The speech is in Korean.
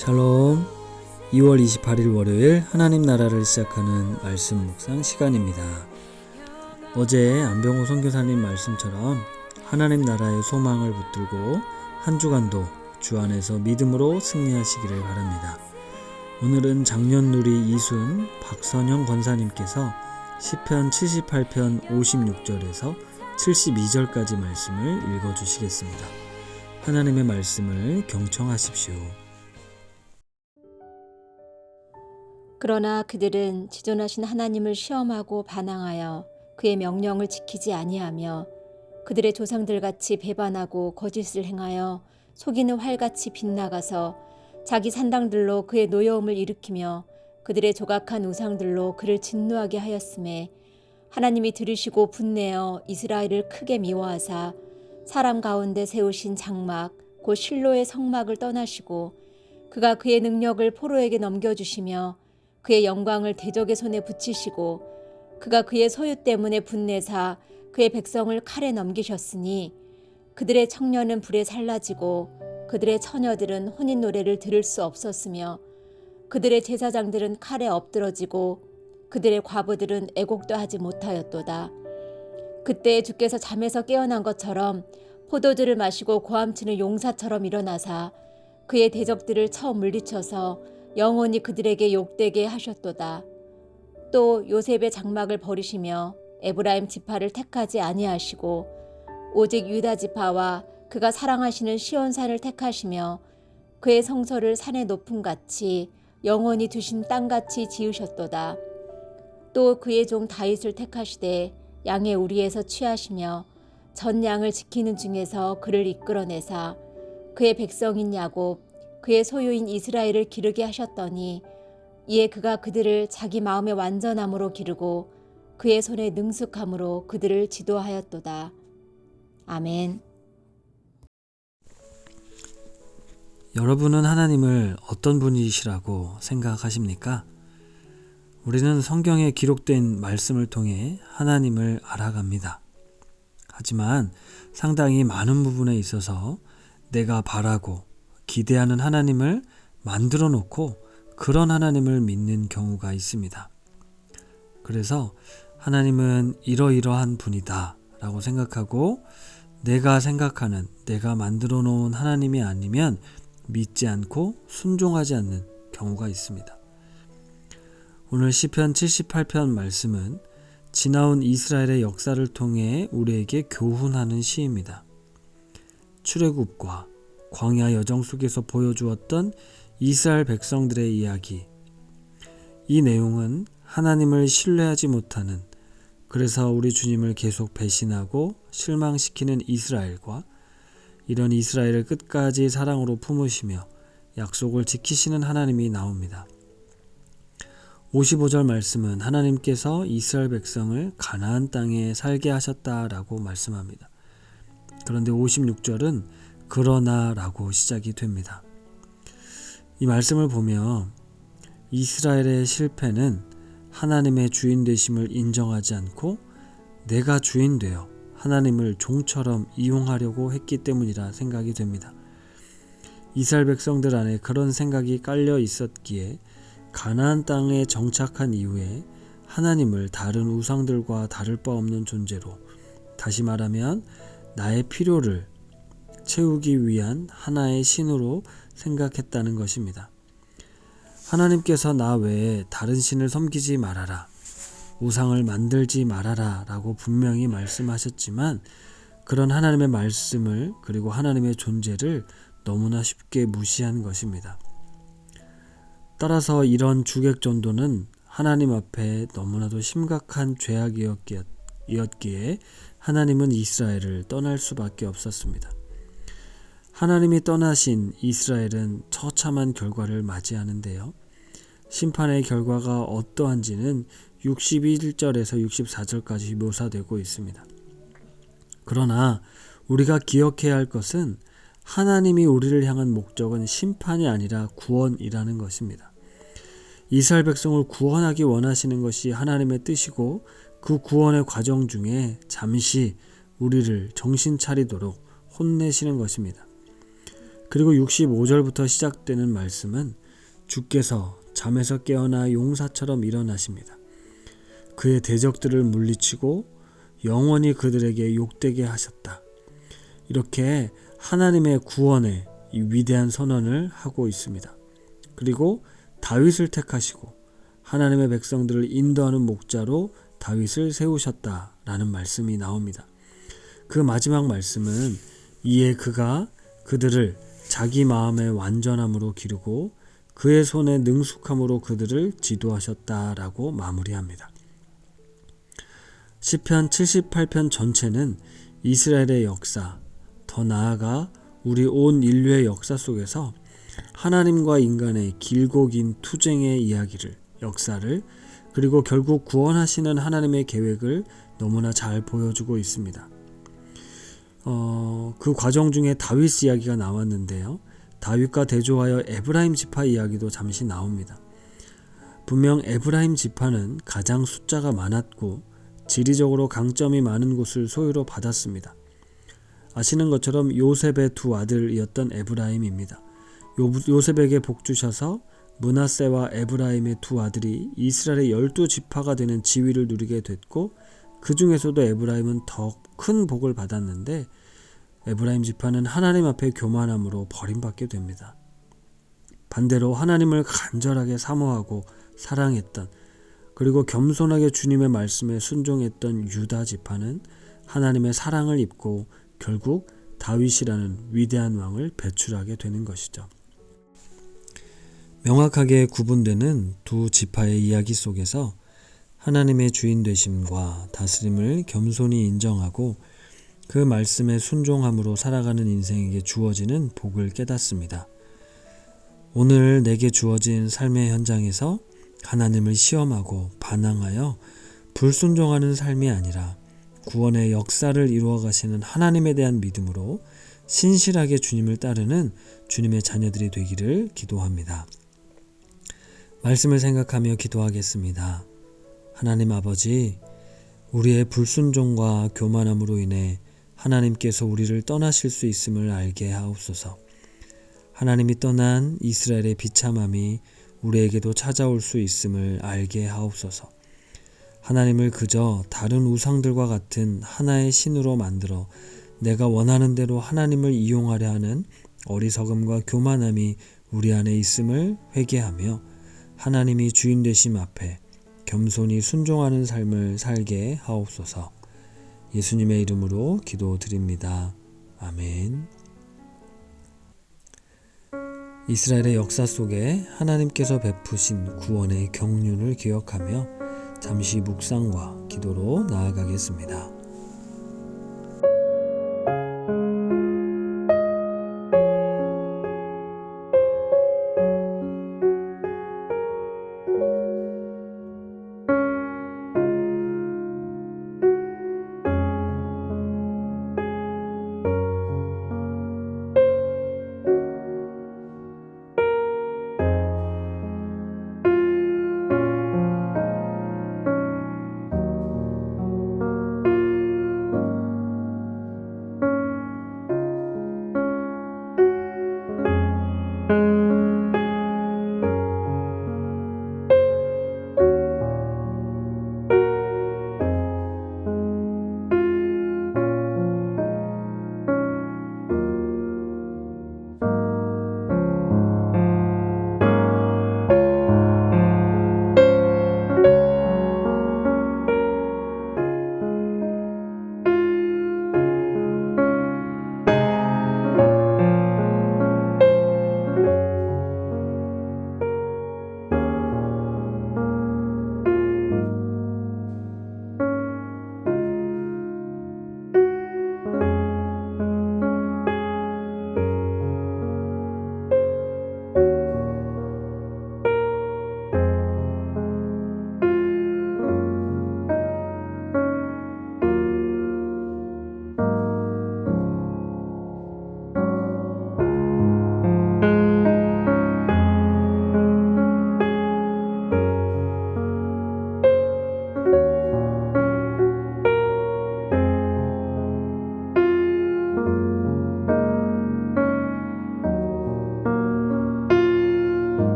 샬롬. 2월 28일 월요일 하나님 나라를 시작하는 말씀 묵상 시간입니다. 어제 안병호 선교사님 말씀처럼 하나님 나라의 소망을 붙들고 한 주간도 주 안에서 믿음으로 승리하시기를 바랍니다. 오늘은 장년누리 이순 박선영 권사님께서 시편 78편 56절에서 72절까지 말씀을 읽어주시겠습니다. 하나님의 말씀을 경청하십시오. 그러나 그들은 지존하신 하나님을 시험하고 반항하여 그의 명령을 지키지 아니하며 그들의 조상들같이 배반하고 거짓을 행하여 속이는 활같이 빗나가서 자기 산당들로 그의 노여움을 일으키며 그들의 조각한 우상들로 그를 진노하게 하였음에 하나님이 들으시고 분내어 이스라엘을 크게 미워하사 사람 가운데 세우신 장막 곧 실로의 성막을 떠나시고 그가 그의 능력을 포로에게 넘겨주시며 그의 영광을 대적의 손에 붙이시고 그가 그의 소유 때문에 분내사 그의 백성을 칼에 넘기셨으니 그들의 청년은 불에 살라지고 그들의 처녀들은 혼인 노래를 들을 수 없었으며 그들의 제사장들은 칼에 엎드러지고 그들의 과부들은 애곡도 하지 못하였도다. 그때 주께서 잠에서 깨어난 것처럼 포도주를 마시고 고함치는 용사처럼 일어나사 그의 대적들을 쳐 물리쳐서 영원히 그들에게 욕되게 하셨도다. 또 요셉의 장막을 버리시며 에브라임 지파를 택하지 아니하시고 오직 유다 지파와 그가 사랑하시는 시온산을 택하시며 그의 성소를 산의 높음 같이 영원히 두신 땅같이 지으셨도다. 또 그의 종 다윗을 택하시되 양의 우리에서 취하시며 전 양을 지키는 중에서 그를 이끌어내사 그의 백성인 야곱 그의 소유인 이스라엘을 기르게 하셨더니 이에 그가 그들을 자기 마음의 완전함으로 기르고 그의 손의 능숙함으로 그들을 지도하였도다. 아멘. 여러분은 하나님을 어떤 분이시라고 생각하십니까? 우리는 성경에 기록된 말씀을 통해 하나님을 알아갑니다. 하지만 상당히 많은 부분에 있어서 내가 바라고 기대하는 하나님을 만들어 놓고 그런 하나님을 믿는 경우가 있습니다. 그래서 하나님은 이러이러한 분이다 라고 생각하고 내가 생각하는 내가 만들어 놓은 하나님이 아니면 믿지 않고 순종하지 않는 경우가 있습니다. 오늘 시편 78편 말씀은 지나온 이스라엘의 역사를 통해 우리에게 교훈하는 시입니다. 출애굽과 광야 여정 속에서 보여주었던 이스라엘 백성들의 이야기. 이 내용은 하나님을 신뢰하지 못하는, 그래서 우리 주님을 계속 배신하고 실망시키는 이스라엘과 이런 이스라엘을 끝까지 사랑으로 품으시며 약속을 지키시는 하나님이 나옵니다. 55절 말씀은 하나님께서 이스라엘 백성을 가나안 땅에 살게 하셨다라고 말씀합니다. 그런데 56절은 그러나 라고 시작이 됩니다. 이 말씀을 보면 이스라엘의 실패는 하나님의 주인 되심을 인정하지 않고 내가 주인 되어 하나님을 종처럼 이용하려고 했기 때문이라 생각이 됩니다. 이스라엘 백성들 안에 그런 생각이 깔려 있었기에 가나안 땅에 정착한 이후에 하나님을 다른 우상들과 다를 바 없는 존재로, 다시 말하면 나의 필요를 채우기 위한 하나의 신으로 생각했다는 것입니다. 하나님께서 나 외에 다른 신을 섬기지 말아라, 우상을 만들지 말아라 라고 분명히 말씀하셨지만 그런 하나님의 말씀을 그리고 하나님의 존재를 너무나 쉽게 무시한 것입니다. 따라서 이런 주객전도는 하나님 앞에 너무나도 심각한 죄악이었기에 하나님은 이스라엘을 떠날 수밖에 없었습니다. 하나님이 떠나신 이스라엘은 처참한 결과를 맞이하는데요. 심판의 결과가 어떠한지는 61절에서 64절까지 묘사되고 있습니다. 그러나 우리가 기억해야 할 것은 하나님이 우리를 향한 목적은 심판이 아니라 구원이라는 것입니다. 이스라엘 백성을 구원하기 원하시는 것이 하나님의 뜻이고 그 구원의 과정 중에 잠시 우리를 정신 차리도록 혼내시는 것입니다. 그리고 65절부터 시작되는 말씀은 주께서 잠에서 깨어나 용사처럼 일어나십니다. 그의 대적들을 물리치고 영원히 그들에게 욕되게 하셨다. 이렇게 하나님의 구원의 이 위대한 선언을 하고 있습니다. 그리고 다윗을 택하시고 하나님의 백성들을 인도하는 목자로 다윗을 세우셨다라는 말씀이 나옵니다. 그 마지막 말씀은 이에 그가 그들을 자기 마음의 완전함으로 기르고 그의 손의 능숙함으로 그들을 지도하셨다라고 마무리합니다. 시편 78편 전체는 이스라엘의 역사, 더 나아가 우리 온 인류의 역사 속에서 하나님과 인간의 길고 긴 투쟁의 이야기를, 역사를, 그리고 결국 구원하시는 하나님의 계획을 너무나 잘 보여주고 있습니다. 그 과정 중에 다윗 이야기가 나왔는데요. 다윗과 대조하여 에브라임 지파 이야기도 잠시 나옵니다. 분명 에브라임 지파는 가장 숫자가 많았고 지리적으로 강점이 많은 곳을 소유로 받았습니다. 아시는 것처럼 요셉의 두 아들이었던 에브라임입니다. 요셉에게 복주셔서 므낫세와 에브라임의 두 아들이 이스라엘의 12지파가 되는 지위를 누리게 됐고 그 중에서도 에브라임은 더 큰 복을 받았는데 에브라임 지파는 하나님 앞에 교만함으로 버림받게 됩니다. 반대로 하나님을 간절하게 사모하고 사랑했던, 그리고 겸손하게 주님의 말씀에 순종했던 유다 지파는 하나님의 사랑을 입고 결국 다윗이라는 위대한 왕을 배출하게 되는 것이죠. 명확하게 구분되는 두 지파의 이야기 속에서 하나님의 주인 되심과 다스림을 겸손히 인정하고 그 말씀에 순종함으로 살아가는 인생에게 주어지는 복을 깨닫습니다. 오늘 내게 주어진 삶의 현장에서 하나님을 시험하고 반항하여 불순종하는 삶이 아니라 구원의 역사를 이루어 가시는 하나님에 대한 믿음으로 신실하게 주님을 따르는 주님의 자녀들이 되기를 기도합니다. 말씀을 생각하며 기도하겠습니다. 하나님 아버지, 우리의 불순종과 교만함으로 인해 하나님께서 우리를 떠나실 수 있음을 알게 하옵소서. 하나님이 떠난 이스라엘의 비참함이 우리에게도 찾아올 수 있음을 알게 하옵소서. 하나님을 그저 다른 우상들과 같은 하나의 신으로 만들어 내가 원하는 대로 하나님을 이용하려 하는 어리석음과 교만함이 우리 안에 있음을 회개하며 하나님이 주인 되심 앞에 겸손히 순종하는 삶을 살게 하옵소서. 예수님의 이름으로 기도드립니다. 아멘. 이스라엘의 역사 속에 하나님께서 베푸신 구원의 경륜을 기억하며 잠시 묵상과 기도로 나아가겠습니다.